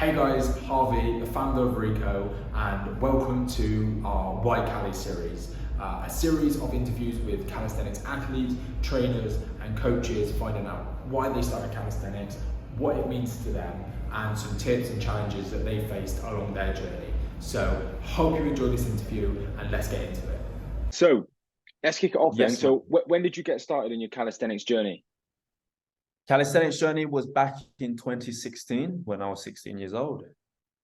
Hey guys, Harvey, the founder of Rico, and welcome to our Why Cali series, a series of interviews with calisthenics athletes, trainers, and coaches, finding out why they started calisthenics, what it means to them, and some tips and challenges that they faced along their journey. So, hope you enjoy this interview, and let's get into it. So let's kick it off then. Yes, ma'am. So when did you get started in your calisthenics journey? Calisthenics journey was back in 2016 when I was 16 years old.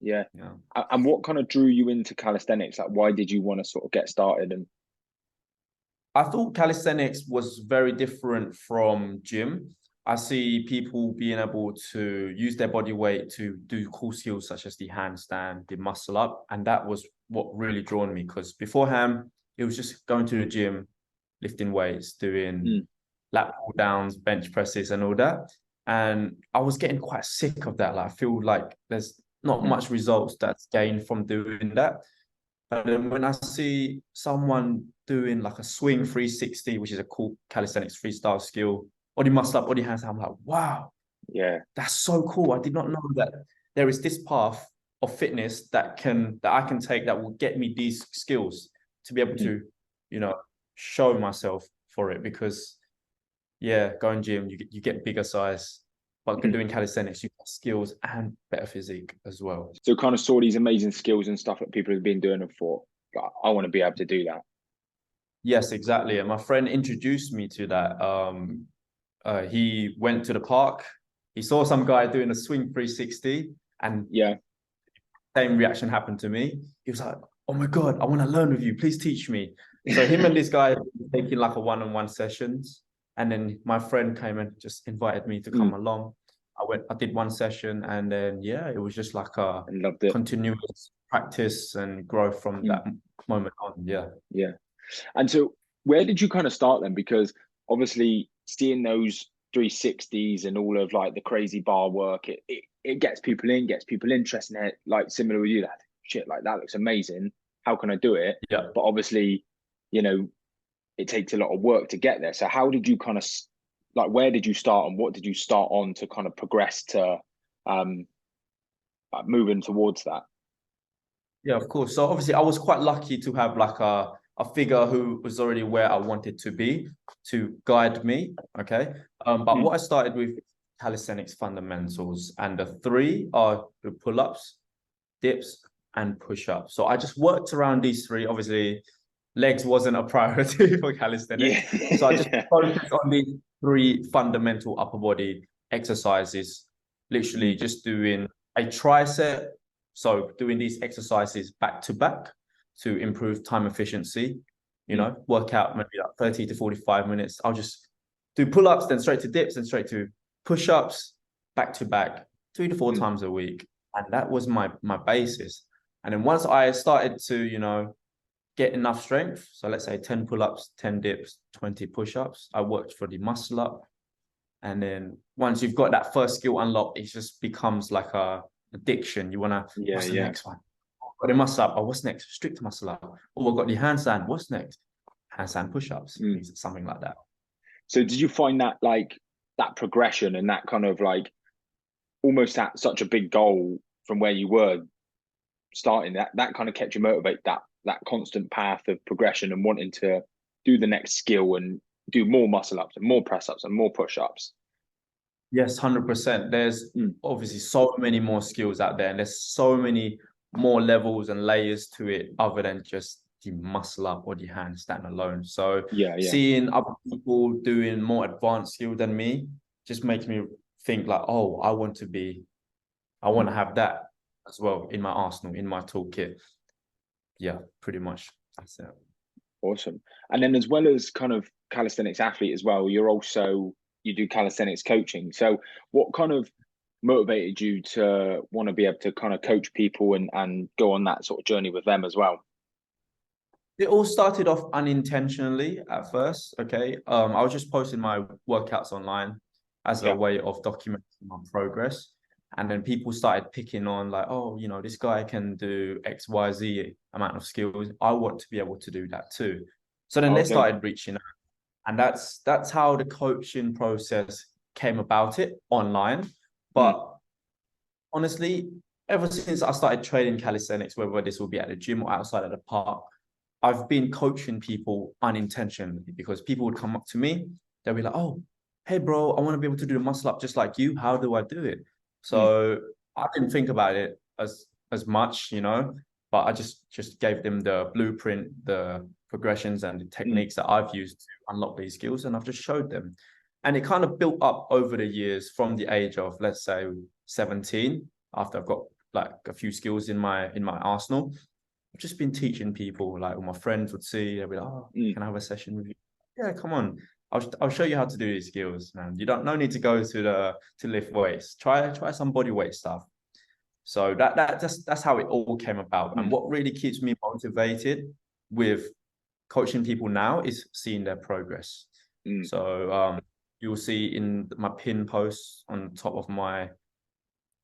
Yeah. Yeah. And what kind of drew you into calisthenics? Like, why did you want to sort of get started? And I thought calisthenics was very different from gym. I see people being able to use their body weight to do cool skills such as the handstand, the muscle up. And that was what really drawn me because beforehand, it was just going to the gym, lifting weights, doing lat pull downs, bench presses, and all that. And I was getting quite sick of that. Like, I feel like there's not much results that's gained from doing that. But then when I see someone doing like a swing 360, which is a cool calisthenics freestyle skill, body muscle up, body hands, I'm like, wow, yeah, that's so cool. I did not know that there is this path of fitness that I can take that will get me these skills to be able to, show myself for it. Because going gym, you get bigger size, but doing calisthenics, you get skills and better physique as well. so kind of saw these amazing skills and stuff that people have been doing and thought, "God, I want to be able to do that." Yes, exactly. And my friend introduced me to that. He went to the park. He saw some guy doing a swing 360, and Yeah. same reaction happened to me. He was like, "Oh my God, I want to learn with you. Please teach me." So him and this guy were taking like a one-on-one sessions. And then my friend came and just invited me to come along. I did one session, and then it was just like a And loved it. continuous practice and growth from that moment on. Yeah. Yeah. And so where did you kind of start then? Because obviously seeing those 360s and all of like the crazy bar work, it gets people interested in it, like similar with you, that shit, like that looks amazing. How can I do it? Yeah. But obviously, you know, it takes a lot of work to get there. So how did you kind of like, where did you start and what did you start on to kind of progress to like moving towards that? Yeah, of course. So obviously I was quite lucky to have like a figure who was already where I wanted to be to guide me. Okay. But what I started with calisthenics fundamentals, and the three are the pull-ups, dips, and push-ups. So I just worked around these three. Obviously, legs wasn't a priority for calisthenics. So I just Yeah. focused on these three fundamental upper body exercises, literally just doing a tricep. So doing these exercises back to back to improve time efficiency, work out maybe like 30 to 45 minutes. I'll just do pull-ups, then straight to dips, and straight to push-ups, back to back, 3 to 4 times a week. And that was my basis. And then once I started to, get enough strength, so let's say 10 pull-ups, 10 dips, 20 push-ups, I worked for the muscle up. And then once you've got that first skill unlocked, it just becomes like a addiction. You want to, what's the next one? Got the muscle up. Oh, what's next? Strict muscle up. Oh, I've got the handstand. What's next? Handstand push-ups, something like that. So did you find that like that progression and that kind of like almost at such a big goal from where you were starting, that kind of kept you motivated, that constant path of progression and wanting to do the next skill and do more muscle ups and more press ups and more push ups? Yes, 100%. There's obviously so many more skills out there, and there's so many more levels and layers to it other than just the muscle up or the handstand alone. So Yeah. seeing other people doing more advanced skill than me just makes me think like, oh, I want to have that as well in my arsenal, in my toolkit. Yeah, pretty much. That's it. Awesome. And then as well as kind of calisthenics athlete as well, you do calisthenics coaching. So what kind of motivated you to want to be able to kind of coach people and go on that sort of journey with them as well? It all started off unintentionally at first. Okay. I was just posting my workouts online as a Yeah. way of documenting my progress. And then people started picking on like, oh, this guy can do XYZ amount of skills. I want to be able to do that too. So then they Okay. started reaching out. And that's how the coaching process came about it online. But honestly, ever since I started training calisthenics, whether this will be at the gym or outside of the park, I've been coaching people unintentionally, because people would come up to me, they'll be like, "Oh, hey bro, I want to be able to do the muscle up just like you. How do I do it?" So I didn't think about it as much, but I just gave them the blueprint, the progressions and the techniques that I've used to unlock these skills, and I've just showed them. And it kind of built up over the years from the age of, let's say, 17, after I've got like a few skills in my arsenal. I've just been teaching people, like all my friends would see, they'd be like, "Oh, can I have a session with you?" Yeah, come on. I'll show you how to do these skills, man. No need to go to lift weights. Try some body weight stuff. So that's how it all came about. And what really keeps me motivated with coaching people now is seeing their progress. So you'll see in my pin posts on top of my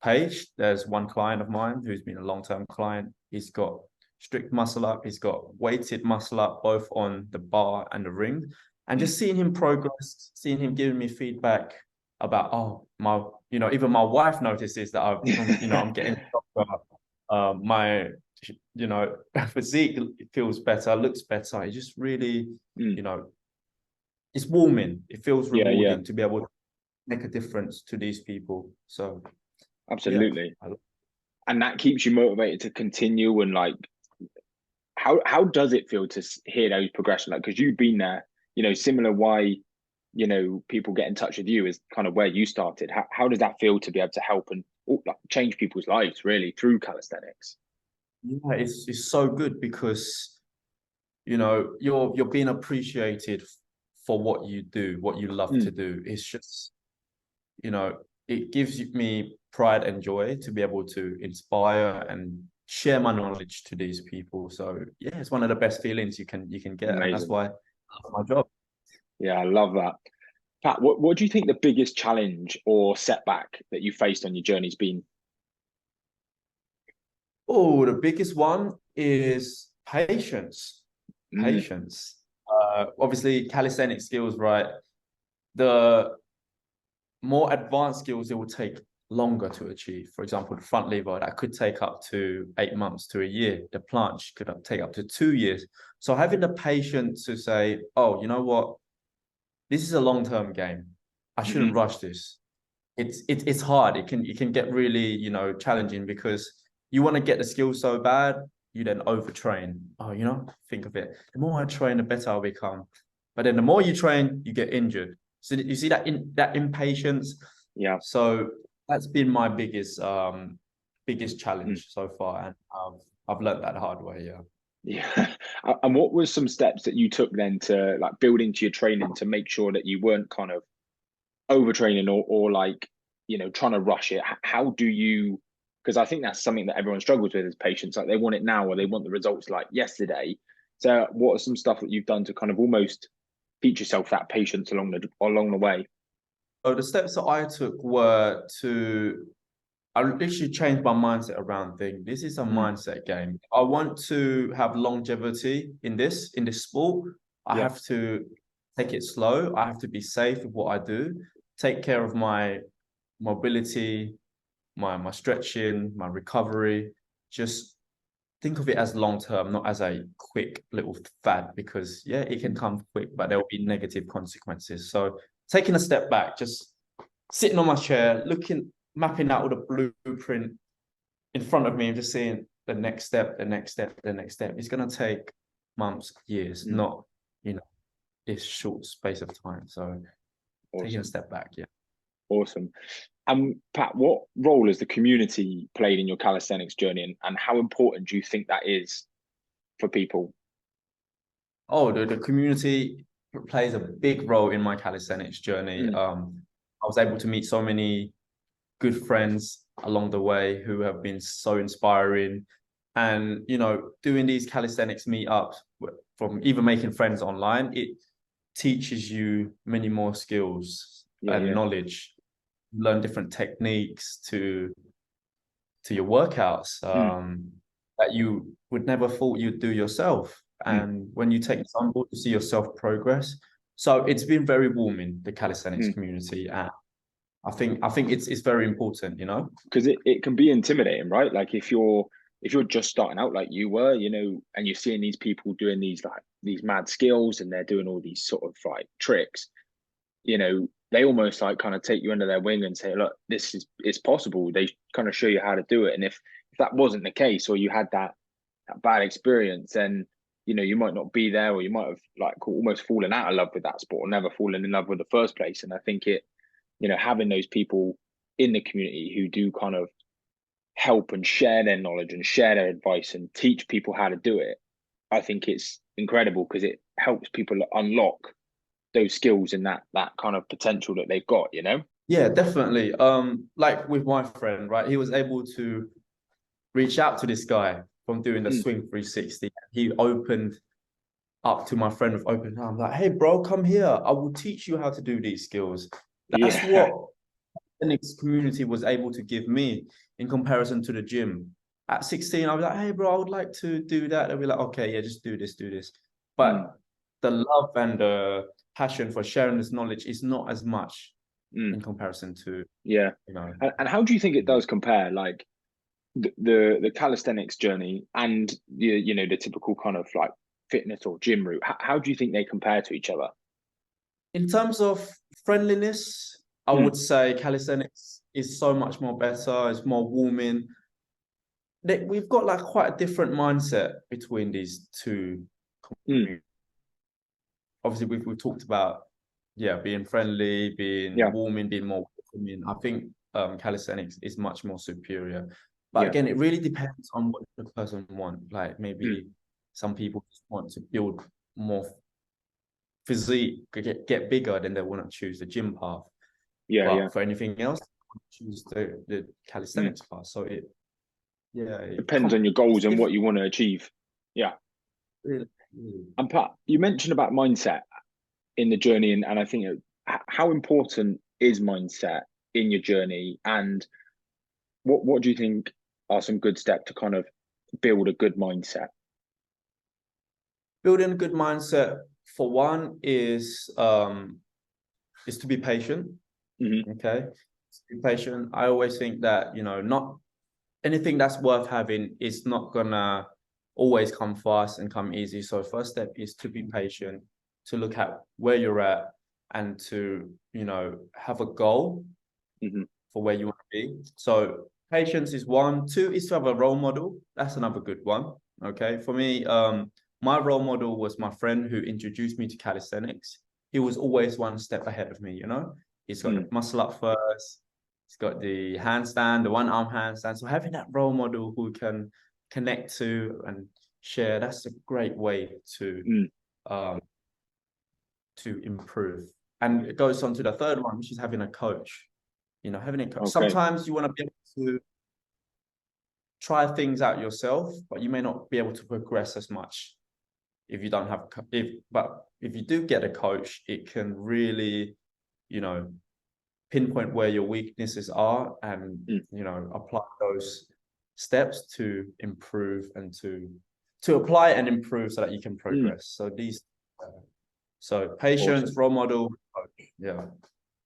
page, there's one client of mine who's been a long-term client. He's got strict muscle up, he's got weighted muscle up, both on the bar and the ring. And just seeing him progress, seeing him giving me feedback about, oh, even my wife notices that I'm getting stronger. My physique feels better, looks better. It just really, it's warming. It feels rewarding to be able to make a difference to these people. So absolutely. And that keeps you motivated to continue. And like, how does it feel to hear those progression? Like, because you've been there, similar why, people get in touch with you is kind of where you started. How does that feel to be able to help and change people's lives really through calisthenics? Yeah, it's so good, because you're being appreciated for what you do, what you love to do. It's just, it gives me pride and joy to be able to inspire and share my knowledge to these people. So yeah, it's one of the best feelings you can get. Amazing. And that's why I love my job. Yeah, I love that. Pat, what do you think the biggest challenge or setback that you faced on your journey's been? Oh, the biggest one is patience. Patience. Obviously, calisthenic skills, right? The more advanced skills, it will take longer to achieve. For example, the front lever, that could take up to 8 months to a year. The planche could take up to 2 years. So having the patience to say, oh, you know what? This is a long-term game. I shouldn't rush this. It's hard. It can get really, challenging, because you want to get the skill so bad, you then overtrain. Oh, think of it. The more I train, the better I'll become. But then the more you train, you get injured. So you see that impatience. Yeah. So that's been my biggest challenge so far, and I've learned that the hard way. Yeah. Yeah. And what were some steps that you took then to like build into your training to make sure that you weren't kind of overtraining or like, trying to rush it? How do you, because I think that's something that everyone struggles with, is patience. Like, they want it now, or they want the results like yesterday. So what are some stuff that you've done to kind of almost teach yourself that patience along the way? So the steps that I took were I literally changed my mindset around things. This is a mindset game. I want to have longevity in this sport. I have to take it slow. I have to be safe with what I do. Take care of my mobility, my stretching, my recovery. Just think of it as long term, not as a quick little fad, because it can come quick, but there will be negative consequences. So taking a step back, just sitting on my chair, mapping out all the blueprint in front of me, and just seeing the next step, the next step, the next step. It's going to take months, years, not, this short space of time. So taking a step back. Yeah. Awesome. Pat, what role has the community played in your calisthenics journey, and how important do you think that is for people? Oh, the community plays a big role in my calisthenics journey. I was able to meet so many good friends along the way who have been so inspiring. And, doing these calisthenics meetups, from even making friends online, it teaches you many more skills and knowledge. You learn different techniques to your workouts that you would never thought you'd do yourself. And when you take this on board, you see yourself progress. So it's been very warming, the calisthenics community. And I think it's very important, you know. Because it can be intimidating, right? Like if you're just starting out like you were, and you're seeing these people doing these mad skills and they're doing all these sort of like tricks, they almost like kind of take you under their wing and say, look, it's possible. They kind of show you how to do it. And if that wasn't the case, or you had that bad experience, then you might not be there, or you might have like almost fallen out of love with that sport, or never fallen in love with the first place. And I think having those people in the community who do kind of help and share their knowledge and share their advice and teach people how to do it, I think it's incredible, because it helps people unlock those skills and that kind of potential that they've got. Yeah, definitely. Like with my friend, right? He was able to reach out to this guy from doing the swing 360. He opened up to my friend with open arms, like, hey bro, come here. I will teach you how to do these skills. That's what the community was able to give me in comparison to the gym. At 16, I was like, hey bro, I would like to do that. They'll be like, okay, yeah, just do this. But the love and the passion for sharing this knowledge is not as much in comparison to And how do you think it does compare, like the calisthenics journey and the typical kind of like fitness or gym route? How do you think they compare to each other? In terms of friendliness, I would say calisthenics is so much more better. It's more warming. We've got like quite a different mindset between these two. Obviously, we've talked about being friendly, being warming, being more welcoming. I think calisthenics is much more superior. But again, it really depends on what the person wants. Like maybe some people just want to build more physique, get bigger, then they want to choose the gym path. For anything else, choose the calisthenics path. So it depends on your goals and what you want to achieve. Really. And Pat, you mentioned about mindset in the journey, and I think how important is mindset in your journey, and what do you think are some good steps to kind of build a good mindset? Building a good mindset, for one, is to be patient. Okay, to be patient. I always think that not anything that's worth having is not gonna always come fast and come easy. So first step is to be patient, to look at where you're at, and to have a goal for where you want to be. So patience is one. Two is to have a role model. That's another good one. Okay, for me, my role model was my friend who introduced me to calisthenics. He was always one step ahead of me. He's got the muscle up first. He's got the handstand, the one arm handstand. So having that role model who can connect to and share, that's a great way to improve. And it goes on to the third one, which is having a coach. Having a coach. Okay. Sometimes you want to be able to try things out yourself, but you may not be able to progress as much if you don't have but if you do get a coach, it can really pinpoint where your weaknesses are and apply those steps to improve and to apply and improve so that you can progress. So patience, role model, coach.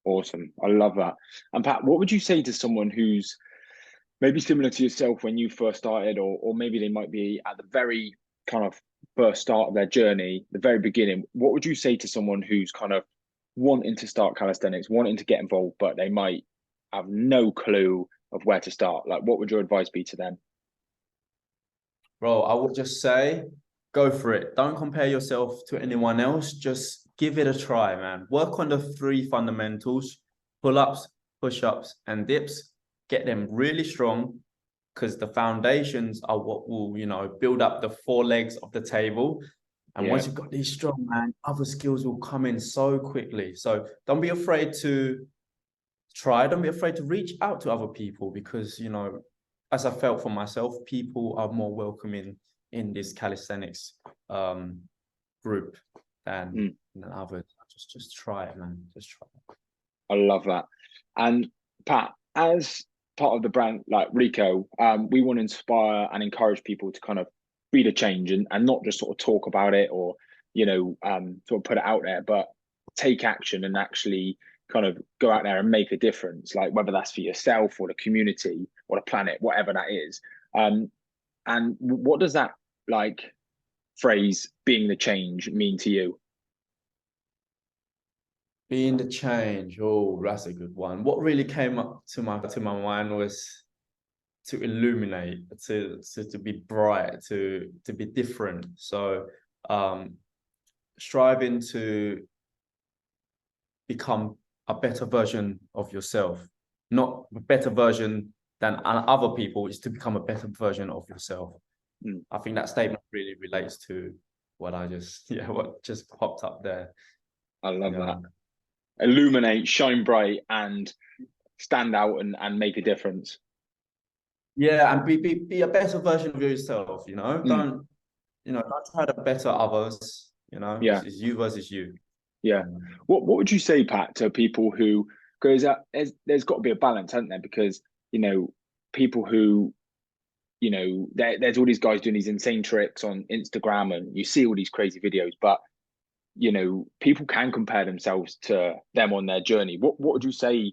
Awesome. I love that. And Pat, what would you say to someone who's maybe similar to yourself when you first started, or maybe they might be at the very kind of first start of their journey, the very beginning? What would you say to someone who's kind of wanting to start calisthenics, wanting to get involved, but they might have no clue of where to start? Like, what would your advice be to them? Bro, I would just say, go for it. Don't compare yourself to anyone else. Just give it a try, man. Work on the 3 fundamentals: pull-ups, push-ups, and dips. Get them really strong, because the foundations are what will, build up the 4 legs of the table. And once you've got these strong, man, other skills will come in so quickly. So don't be afraid to try. Don't be afraid to reach out to other people, because, as I felt for myself, people are more welcoming in this calisthenics group than others. Just try it, man. Just try it. I love that. And Pat, as part of the brand like Rico, we want to inspire and encourage people to kind of be the change and not just sort of talk about it or sort of put it out there, but take action and actually kind of go out there and make a difference, like whether that's for yourself or the community or the planet, whatever that is. And what does that like phrase "being the change" mean to you? Being the change. Oh, that's a good one. What really came up to my mind was to illuminate, to be bright, to be different. So striving to become a better version of yourself, not a better version than other people, is to become a better version of yourself. I think that statement really relates to what what just popped up there. I love that. Illuminate, shine bright, and stand out and make a difference. Yeah, and be a better version of yourself, Don't try to better others, Yeah. It's you versus you. Yeah. What would you say, Pat, to people who, because there's got to be a balance, hasn't there? Because, people who, there's all these guys doing these insane tricks on Instagram and you see all these crazy videos, but, people can compare themselves to them on their journey. What would you say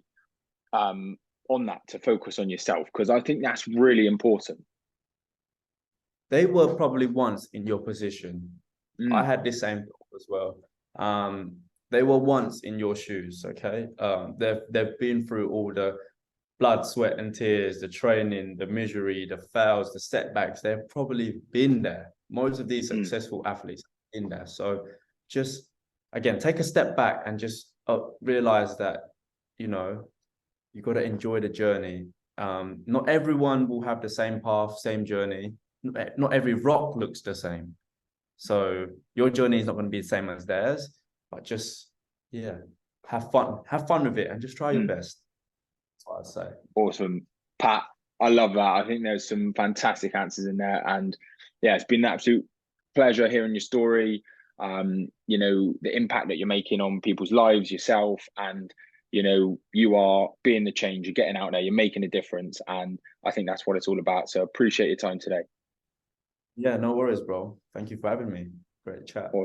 on that, to focus on yourself? Because I think that's really important. They were probably once in your position. I had the same thought as well. They were once in your shoes, okay? They've been through all the blood, sweat, and tears, the training, the misery, the fails, the setbacks. They've probably been there. Most of these successful athletes are in there. So just, again, take a step back and just realize that, you got to enjoy the journey. Not everyone will have the same path, same journey. Not every rock looks the same. So your journey is not going to be the same as theirs, but just, have fun with it and just try your best. That's what I'd say. Awesome. Pat, I love that. I think there's some fantastic answers in there. And yeah, it's been an absolute pleasure hearing your story, the impact that you're making on people's lives, yourself, and, you are being the change, you're getting out there, you're making a difference. And I think that's what it's all about. So appreciate your time today. Yeah, no worries, bro. Thank you for having me. Great chat. Awesome.